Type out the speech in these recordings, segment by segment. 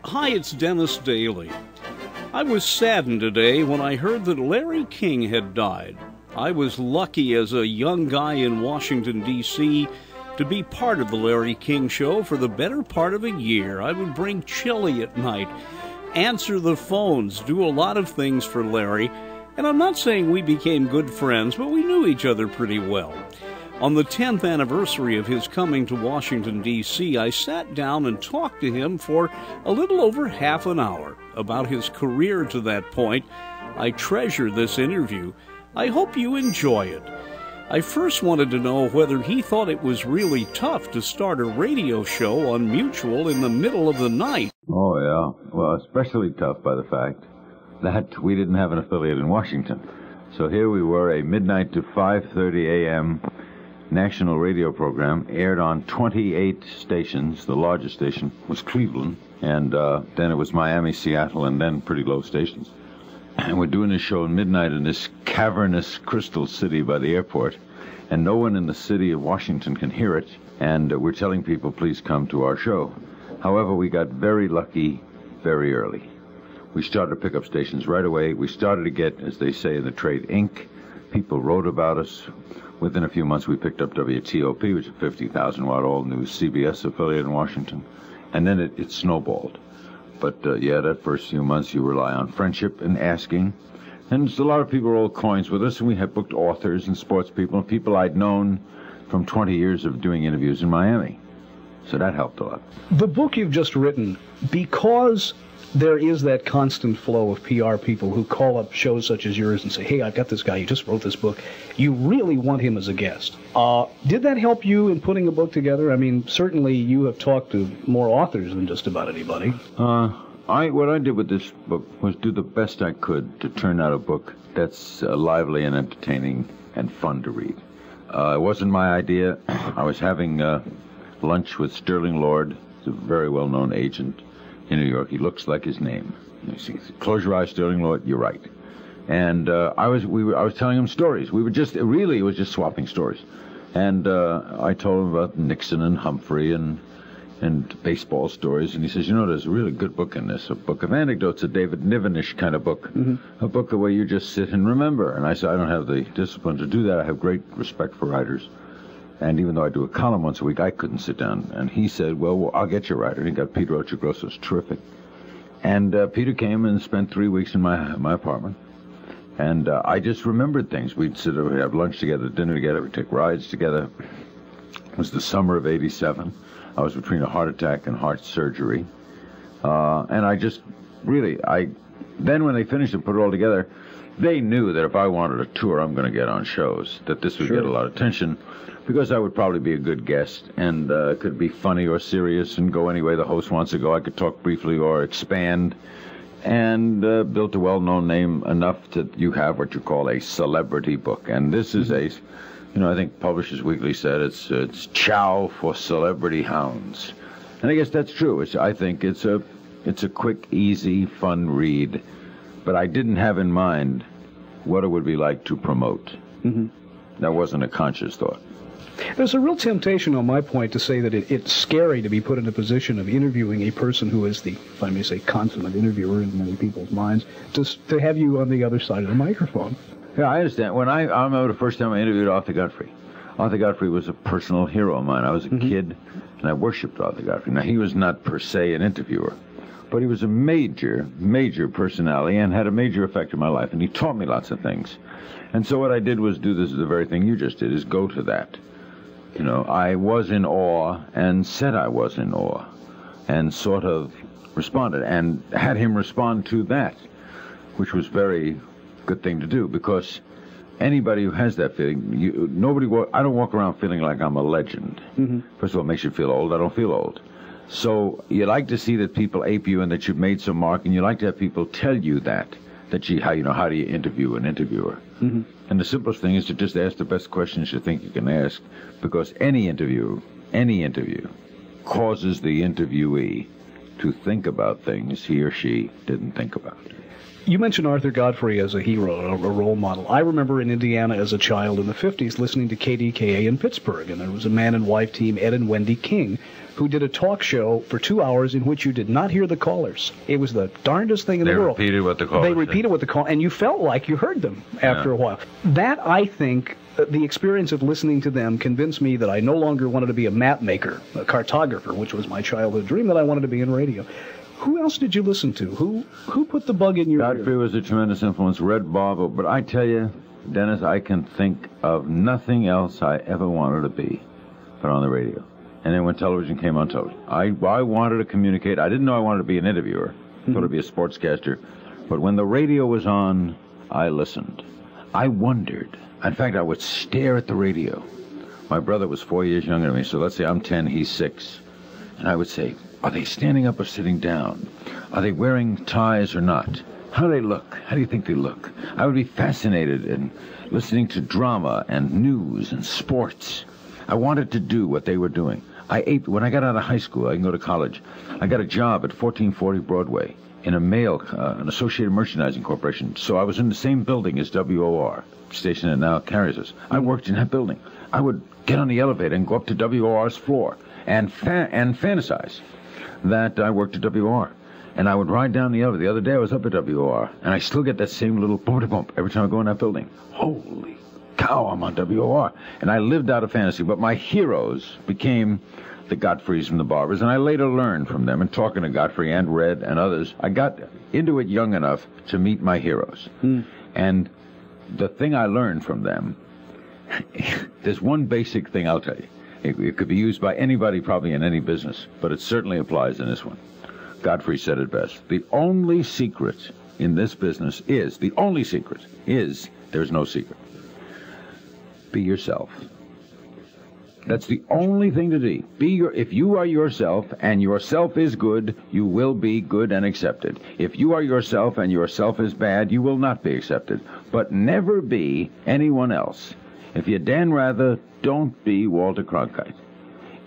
Hi, it's Dennis Daly. I was saddened today when I heard that Larry King had died. I was lucky as a young guy in Washington, D.C., to be part of the Larry King Show for the better part of a year. I would bring chili at night, answer the phones, do a lot of things for Larry, and I'm not saying we became good friends, but we knew each other pretty well. On the 10th anniversary of his coming to Washington, D.C., I sat down and talked to him for a little over half an hour about his career to that point. I treasure this interview. I hope you enjoy it. I first wanted to know whether he thought it was really tough to start a radio show on Mutual in the middle of the night. Oh, yeah. Well, especially tough by the fact that we didn't have an affiliate in Washington. So here we were, a midnight to 5:30 a.m. national radio program, aired on 28 stations. The largest station was Cleveland, and then it was Miami, Seattle, and then pretty low stations. And we're doing this show at midnight in this cavernous crystal city by the airport, and no one in the city of Washington can hear it, and we're telling people, please come to our show. However, we got very lucky very early. We started to pick up stations right away. We started to get, as they say in the trade, ink. People wrote about us. Within a few months, we picked up WTOP, which is a 50,000-watt all-news CBS affiliate in Washington, and then it snowballed. But, yeah, that first few months, you rely on friendship and asking. And a lot of people rolled coins with us, and we had booked authors and sports people and people I'd known from 20 years of doing interviews in Miami. So that helped a lot. The book you've just written, because there is that constant flow of PR people who call up shows such as yours and say, hey, I've got this guy, he just wrote this book. You really want him as a guest. Did that help you in putting a book together? I mean, certainly you have talked to more authors than just about anybody. What I did with this book was do the best I could to turn out a book that's lively and entertaining and fun to read. It wasn't my idea. I was having lunch with Sterling Lord, who's a very well-known agent in New York. He looks like his name. You see, close your eyes, Sterling Lord, you're right. And I was telling him stories. We were just, really, it was just swapping stories. And I told him about Nixon and Humphrey and baseball stories. And he says, you know, there's a really good book in this, a book of anecdotes, a David Nivenish kind of book, a book where you just sit and remember. And I said, I don't have the discipline to do that. I have great respect for writers. And even though I do a column once a week, I couldn't sit down. And he said, well, I'll get you a writer. And he got Peter Ochogrosso, terrific. And Peter came and spent 3 weeks in my apartment. And I just remembered things. We'd sit over, we'd have lunch together, dinner together, we'd take rides together. It was the summer of '87. I was between a heart attack and heart surgery. And I just really, then when they finished and put it all together, they knew that if I wanted a tour, I'm going to get on shows, that this would get a lot of attention, because I would probably be a good guest, and could be funny or serious and go any way the host wants to go. I could talk briefly or expand, and built a well-known name enough that you have what you call a celebrity book. And this is a, I think Publishers Weekly said it's chow for celebrity hounds. And I guess that's true. I think it's a quick, easy, fun read. But I didn't have in mind what it would be like to promote. That wasn't a conscious thought. There's a real temptation on my point to say that it's scary to be put in a position of interviewing a person who is the, if I may say, consummate interviewer in many people's minds, to have you on the other side of the microphone. Yeah, I understand. When I remember the first time I interviewed Arthur Godfrey. Arthur Godfrey was a personal hero of mine. I was a kid, and I worshipped Arthur Godfrey. Now, he was not per se an interviewer, but he was a major, major personality and had a major effect in my life, and he taught me lots of things. And so what I did was do this, the very thing you just did, is go to that. I was in awe and said I was in awe and sort of responded and had him respond to that, which was very good thing to do, because anybody who has that feeling, I don't walk around feeling like I'm a legend. First of all, it makes you feel old. I don't feel old. So you like to see that people ape you and that you've made some mark, and you like to have people tell you that how do you interview an interviewer? And the simplest thing is to just ask the best questions you think you can ask, because any interview causes the interviewee to think about things he or she didn't think about. You mentioned Arthur Godfrey as a hero, a role model. I remember in Indiana as a child in the 50s listening to KDKA in Pittsburgh, and there was a man and wife team, Ed and Wendy King, who did a talk show for 2 hours in which you did not hear the callers. It was the darndest thing in the world. They repeated what the callers They repeated what the call, and you felt like you heard them after a while. That, I think, the experience of listening to them convinced me that I no longer wanted to be a map maker, a cartographer, which was my childhood dream, that I wanted to be in radio. Who else did you listen to? Who put the bug in your ear? Godfrey was a tremendous influence. Red Bob, but I tell you, Dennis, I can think of nothing else I ever wanted to be but on the radio. And then when television came on television, I wanted to communicate. I didn't know I wanted to be an interviewer. I thought I'd be a sportscaster. But when the radio was on, I listened. I wondered. In fact, I would stare at the radio. My brother was 4 years younger than me, so let's say I'm 10, he's 6. And I would say, are they standing up or sitting down? Are they wearing ties or not? How do they look? How do you think they look? I would be fascinated in listening to drama and news and sports. I wanted to do what they were doing. When I got out of high school, I can go to college. I got a job at 1440 Broadway in an Associated Merchandising Corporation. So I was in the same building as WOR, station that now carries us. I worked in that building. I would get on the elevator and go up to WOR's floor and fantasize that I worked at WOR. And I would ride down the elevator. The other day I was up at WOR, and I still get that same little bump every time I go in that building. Holy cow, I'm on WOR. And I lived out a fantasy, but my heroes became the Godfreys and the Barbers, and I later learned from them, and talking to Godfrey and Red and others, I got into it young enough to meet my heroes. And the thing I learned from them, there's one basic thing I'll tell you. It could be used by anybody probably in any business, but it certainly applies in this one. Godfrey said it best. The only secret in this business is, there's no secret. Be yourself. That's the only thing to do. If you are yourself and yourself is good, you will be good and accepted. If you are yourself and yourself is bad, you will not be accepted. But never be anyone else. If you're Dan Rather, don't be Walter Cronkite.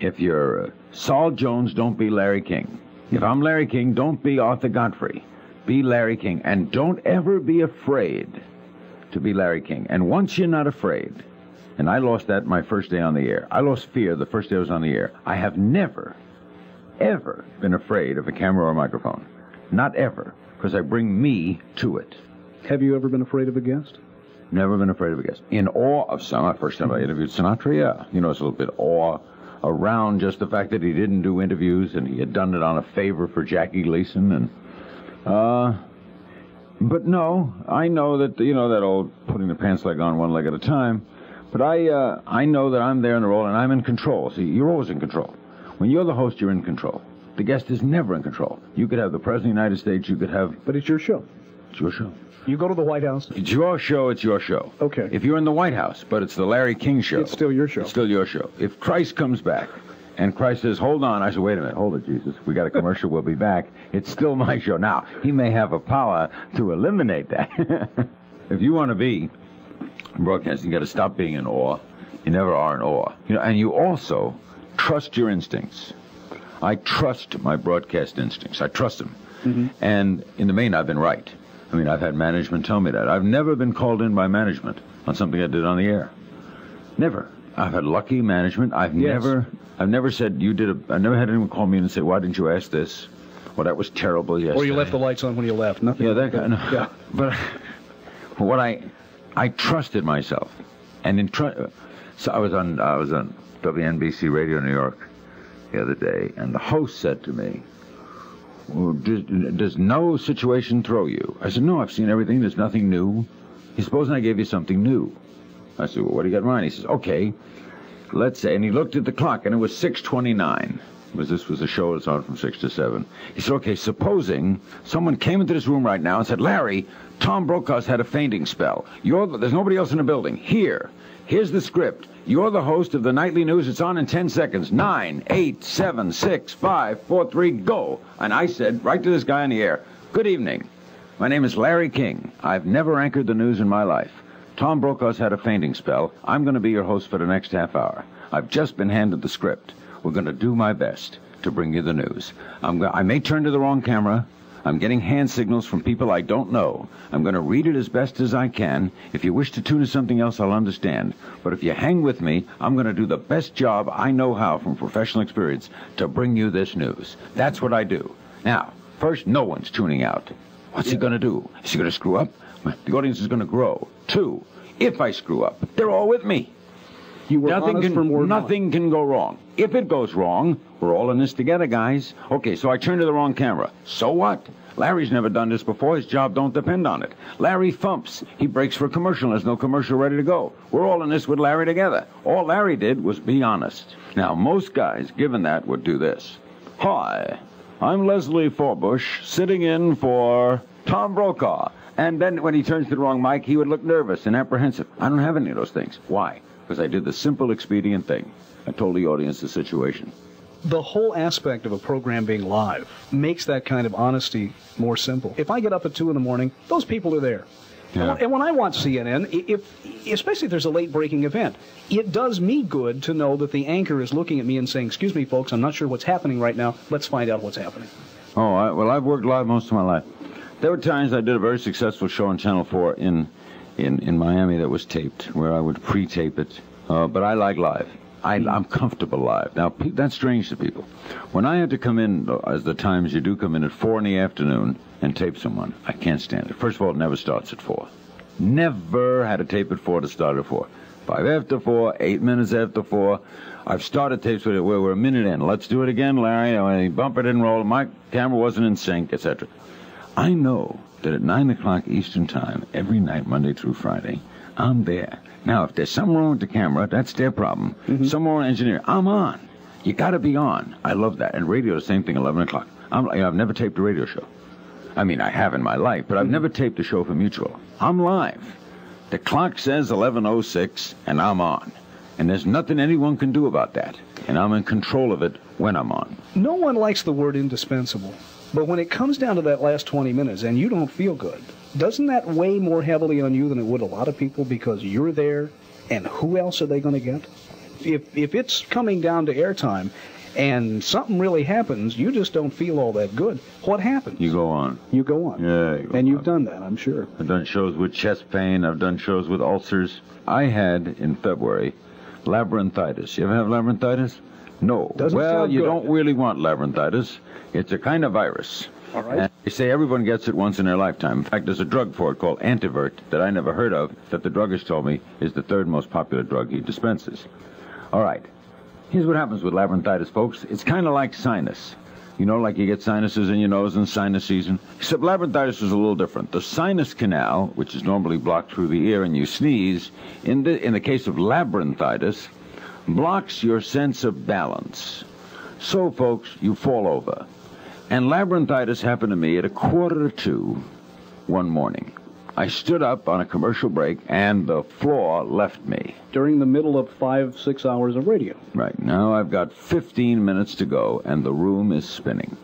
If you're Saul Jones, don't be Larry King. If I'm Larry King, don't be Arthur Godfrey. Be Larry King. And don't ever be afraid to be Larry King. And once you're not afraid, and I lost that my first day on the air. I lost fear the first day I was on the air. I have never, ever been afraid of a camera or a microphone. Not ever, because I bring me to it. Have you ever been afraid of a guest? Never been afraid of a guest. In awe of some. First time I interviewed Sinatra, yeah. You know, it's a little bit awe around just the fact that he didn't do interviews and he had done it on a favor for Jackie Gleason. And, but no, I know that, you know, that old putting the pants leg on one leg at a time. But I know that I'm there in the role and I'm in control. See, you're always in control. When you're the host, you're in control. The guest is never in control. You could have the President of the United States, you could have... But it's your show. It's your show. You go to the White House. It's your show, it's your show. Okay. If you're in the White House, but it's the Larry King show. It's still your show. It's still your show. If Christ comes back, and Christ says, hold on, I said, wait a minute, hold it, Jesus. We got a commercial, we'll be back. It's still my show. Now, he may have a power to eliminate that. If you want to be broadcasting, you got to stop being in awe. You never are in awe. You know, and you also trust your instincts. I trust my broadcast instincts. I trust them. Mm-hmm. And in the main, I've been right. I mean, I've had management tell me that. I've never been called in by management on something I did on the air. Never. I've had lucky management. I've never said I've never had anyone call me in and say, why didn't you ask this? Well, that was terrible yesterday. Or you left the lights on when you left. Nothing. Yeah, that kind of. Yeah. But what I trusted myself. And so I was on WNBC Radio New York the other day, and the host said to me, well, does no situation throw you? I said, no, I've seen everything. There's nothing new. He said, supposing I gave you something new. I said, well, what do you got in mind? He says, okay, let's say, and he looked at the clock, and it was 6:29. This was a show that's on from 6 to 7. He said, okay, supposing someone came into this room right now and said, Larry, Tom Brokaw's had a fainting spell. There's nobody else in the building. Here's the script. You're the host of the nightly news. It's on in 10 seconds. 9, 8, 7, 6, 5, 4, 3, go. And I said, right to this guy on the air, good evening. My name is Larry King. I've never anchored the news in my life. Tom Brokaw's had a fainting spell. I'm going to be your host for the next half hour. I've just been handed the script. We're going to do my best. to bring you the news. I may turn to the wrong camera. I'm getting hand signals from people I don't know. I'm going to read it as best as I can. If you wish to tune to something else, I'll understand. But if you hang with me, I'm going to do the best job I know how from professional experience to bring you this news. That's what I do. Now, first, no one's tuning out. What's he going to do? Is he going to screw up? The audience is going to grow. 2, if I screw up, they're all with me. You were honest from word Nothing can go wrong. If it goes wrong, we're all in this together, guys. Okay, so I turn to the wrong camera. So what? Larry's never done this before. His job don't depend on it. Larry thumps. He breaks for a commercial. There's no commercial ready to go. We're all in this with Larry together. All Larry did was be honest. Now, most guys, given that, would do this. Hi, I'm Leslie Forbush, sitting in for Tom Brokaw. And then when he turns to the wrong mic, he would look nervous and apprehensive. I don't have any of those things. Why? Because I did the simple, expedient thing. I told the audience the situation. The whole aspect of a program being live makes that kind of honesty more simple. If I get up at 2 in the morning, those people are there. Yeah. And when I watch CNN, especially if there's a late-breaking event, it does me good to know that the anchor is looking at me and saying, excuse me, folks, I'm not sure what's happening right now. Let's find out what's happening. Oh, I've worked live most of my life. There were times I did a very successful show on Channel 4 in Miami that was taped, where I would pre-tape it. But I like live. I'm comfortable live. Now, that's strange to people. When I had to come in, as the times you do come in at 4 in the afternoon and tape someone, I can't stand it. First of all, it never starts at 4. Never had a tape at 4 to start at 4. 5 after 4, 8 minutes after 4. I've started tapes where we're a minute in. Let's do it again, Larry. Bumper didn't roll. My camera wasn't in sync, etc. I know that at 9 o'clock Eastern Time, every night, Monday through Friday, I'm there. Now, if there's something wrong with the camera, that's their problem. Something wrong with engineering, I'm on. You got to be on. I love that. And radio, the same thing, 11 o'clock. I've never taped a radio show. I mean, I have in my life, but I've never taped a show for Mutual. I'm live. The clock says 11:06, and I'm on. And there's nothing anyone can do about that. And I'm in control of it when I'm on. No one likes the word indispensable. But when it comes down to that last 20 minutes and you don't feel good, doesn't that weigh more heavily on you than it would a lot of people because you're there, and who else are they going to get? If it's coming down to airtime and something really happens, you just don't feel all that good. What happens? You go on. You go on. Yeah, you go and you've on. done that, I'm sure. I've done shows with chest pain. I've done shows with ulcers. I had, in February, labyrinthitis. You ever have labyrinthitis? No. Doesn't well, sound you good. don't really want labyrinthitis. It's a kind of virus. All right. And they say everyone gets it once in their lifetime. In fact, there's a drug for it called Antivert that I never heard of that the druggist told me is the 3rd most popular drug he dispenses. All right. Here's what happens with labyrinthitis, folks. It's kind of like sinus. You know, like you get sinuses in your nose in sinus season. Except labyrinthitis is a little different. The sinus canal, which is normally blocked through the ear and you sneeze, in the case of labyrinthitis, blocks your sense of balance. So, folks, you fall over. And labyrinthitis happened to me at 1:45 one morning. I stood up on a commercial break, and the floor left me. During the middle of 5-6 hours of radio. Right, now I've got 15 minutes to go, and the room is spinning.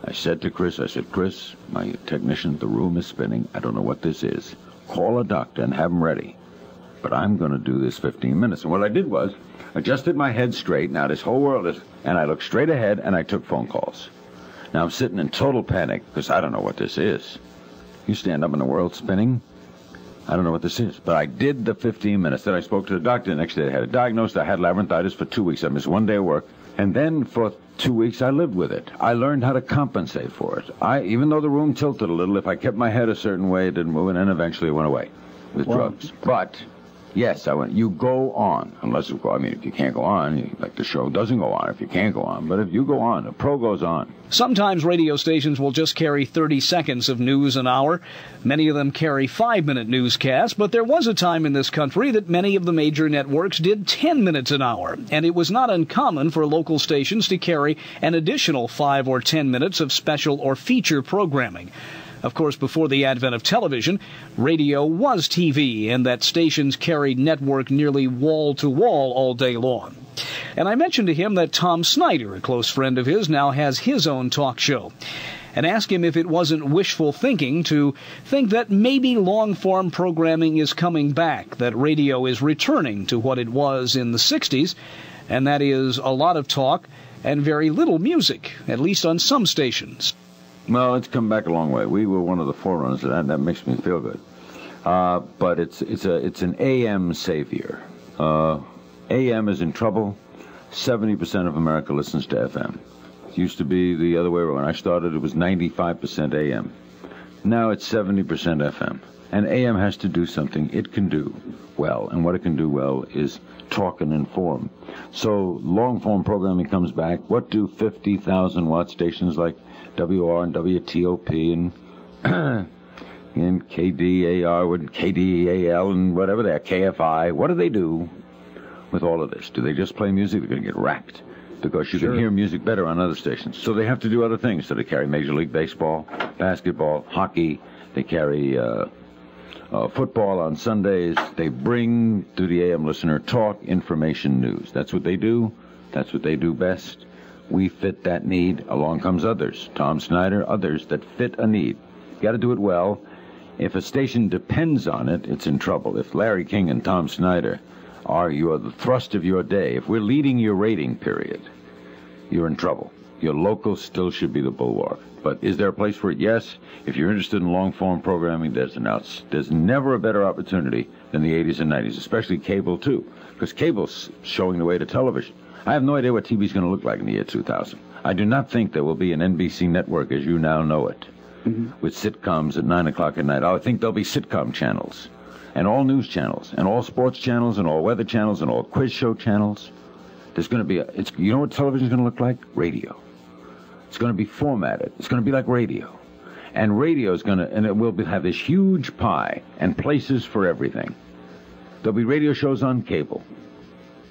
I said to Chris, Chris, my technician, the room is spinning. I don't know what this is. Call a doctor and have him ready. But I'm going to do this 15 minutes. And what I did was, adjusted my head straight. Now this whole world is, and I looked straight ahead, and I took phone calls. Now I'm sitting in total panic, because I don't know what this is. You stand up and the world's spinning. I don't know what this is. But I did the 15 minutes. Then I spoke to the doctor the next day. I had it diagnosed. I had labyrinthitis for 2 weeks. I missed 1 day of work. And then for 2 weeks, I lived with it. I learned how to compensate for it. Even though the room tilted a little, if I kept my head a certain way, it didn't move, and then eventually it went away with drugs. But yes, I went, you go on. Unless, if you can't go on, like the show doesn't go on if you can't go on. But if you go on, the pro goes on. Sometimes radio stations will just carry 30 seconds of news an hour. Many of them carry 5-minute newscasts, but there was a time in this country that many of the major networks did 10 minutes an hour, and it was not uncommon for local stations to carry an additional 5 or 10 minutes of special or feature programming. Of course, before the advent of television, radio was TV, and that stations carried network nearly wall-to-wall all day long. And I mentioned to him that Tom Snyder, a close friend of his, now has his own talk show, and asked him if it wasn't wishful thinking to think that maybe long-form programming is coming back, that radio is returning to what it was in the 60s, and that is a lot of talk and very little music, at least on some stations. Well, it's come back a long way. We were one of the forerunners of that, and that makes me feel good. But it's an AM savior. AM is in trouble. 70% of America listens to FM. It used to be the other way around. When I started, it was 95% AM. Now it's 70% FM. And AM has to do something it can do well. And what it can do well is talk and inform. So long-form programming comes back. What do 50,000-watt stations like WR and WTOP and and KDAR and KDAL and whatever they are, KFI, what do they do with all of this? Do they just play music? They're going to get racked because you can hear music better on other stations. So they have to do other things. So they carry Major League Baseball, basketball, hockey. They carry football on Sundays. They bring to the AM listener talk, information, news. That's what they do. That's what they do best. We fit that need. Along comes others. Tom Snyder, others that fit a need. You got to do it well. If a station depends on it, it's in trouble. If Larry King and Tom Snyder are the thrust of your day, if we're leading your rating period, you're in trouble. Your local still should be the bulwark. But is there a place for it? Yes. If you're interested in long-form programming, there's never a better opportunity than the 80s and 90s, especially cable, too, because cable's showing the way to television. I have no idea what TV's going to look like in the year 2000. I do not think there will be an NBC network as you now know it, with sitcoms at 9 o'clock at night. I think there'll be sitcom channels, and all news channels, and all sports channels, and all weather channels, and all quiz show channels. There's going to be you know what television's going to look like? Radio. It's going to be formatted. It's going to be like radio. And radio is going to, and it will have this huge pie and places for everything. There'll be radio shows on cable.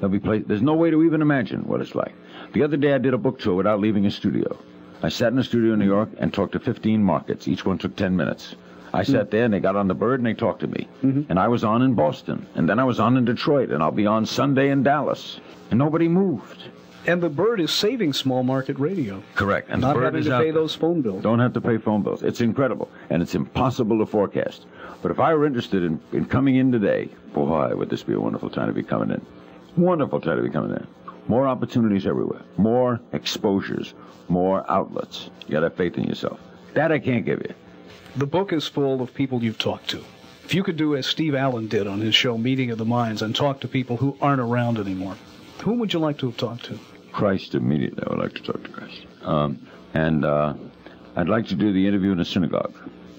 There's no way to even imagine what it's like. The other day I did a book tour without leaving a studio. I sat in a studio in New York and talked to 15 markets. Each one took 10 minutes. I sat there and they got on the bird and they talked to me. And I was on in Boston. And then I was on in Detroit. And I'll be on Sunday in Dallas. And nobody moved. And the bird is saving small market radio. Correct. And not the bird having is to pay those phone bills. Don't have to pay phone bills. It's incredible. And it's impossible to forecast. But if I were interested in coming in today, boy, would this be a wonderful time to be coming in. Wonderful time to be coming in. More opportunities everywhere. More exposures. More outlets. You got to have faith in yourself. That I can't give you. The book is full of people you've talked to. If you could do as Steve Allen did on his show, Meeting of the Minds, and talk to people who aren't around anymore, whom would you like to have talked to? Christ immediately. I would like to talk to Christ. I'd like to do the interview in a synagogue,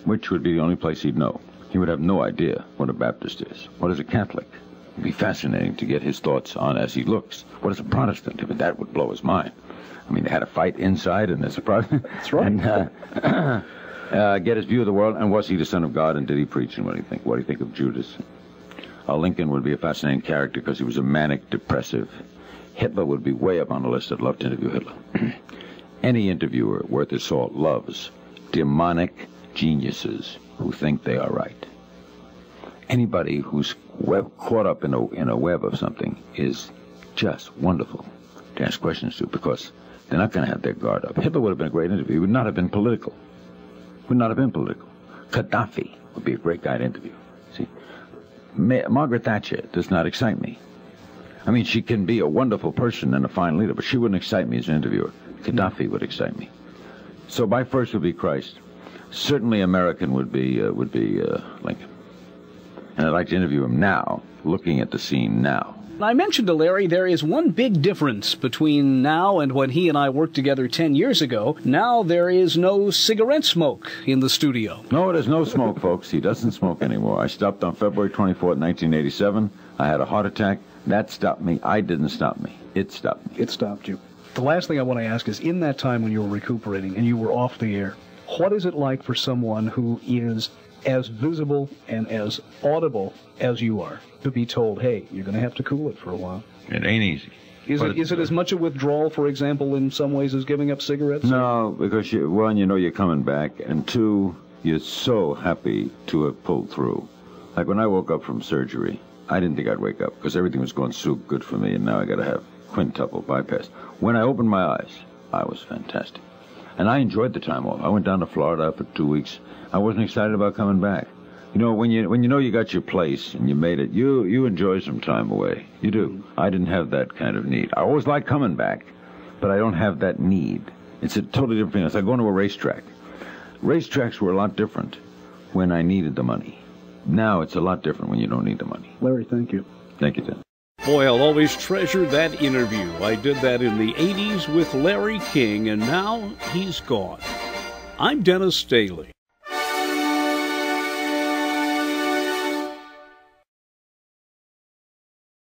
which would be the only place he'd know. He would have no idea what a Baptist is. What is a Catholic? It would be fascinating to get his thoughts on as he looks. What is a Protestant? Even that would blow his mind. I mean, they had a fight inside, and there's a Protestant. That's right. And, get his view of the world, and was he the Son of God, and did he preach, and what do you think? What do you think of Judas? Lincoln would be a fascinating character because he was a manic, depressive. Hitler would be way up on the list. I'd love to interview Hitler. Any interviewer worth his salt loves demonic geniuses who think they are right. Anybody who's caught up in a web of something is just wonderful to ask questions to because they're not going to have their guard up. Hitler would have been a great interview. He would not have been political. Gaddafi would be a great guy to interview. See, Margaret Thatcher does not excite me. I mean, she can be a wonderful person and a fine leader, but she wouldn't excite me as an interviewer. Gaddafi would excite me. So my first would be Christ. Certainly American would be Lincoln. And I'd like to interview him now, looking at the scene now. I mentioned to Larry there is one big difference between now and when he and I worked together 10 years ago. Now there is no cigarette smoke in the studio. No, there's no smoke, folks. He doesn't smoke anymore. I stopped on February 24th, 1987. I had a heart attack. That stopped me. I didn't stop me. It stopped me. It stopped you. The last thing I want to ask is, in that time when you were recuperating and you were off the air, what is it like for someone who is as visible and as audible as you are to be told, hey, you're going to have to cool it for a while? It ain't easy. Is it as much a withdrawal, for example, in some ways as giving up cigarettes? No, because one, you know you're coming back, and two, you're so happy to have pulled through. Like when I woke up from surgery, I didn't think I'd wake up because everything was going so good for me, and now I got to have quintuple bypass. When I opened my eyes, I was fantastic. And I enjoyed the time off. I went down to Florida for 2 weeks. I wasn't excited about coming back. You know, when you know you got your place and you made it, you enjoy some time away. You do. I didn't have that kind of need. I always liked coming back, but I don't have that need. It's a totally different thing. It's like going to a racetrack. Racetracks were a lot different when I needed the money. Now it's a lot different when you don't need the money. Larry, thank you. Thank you, Tim. Boy, I'll always treasure that interview. I did that in the 80s with Larry King, and now he's gone. I'm Dennis Staley.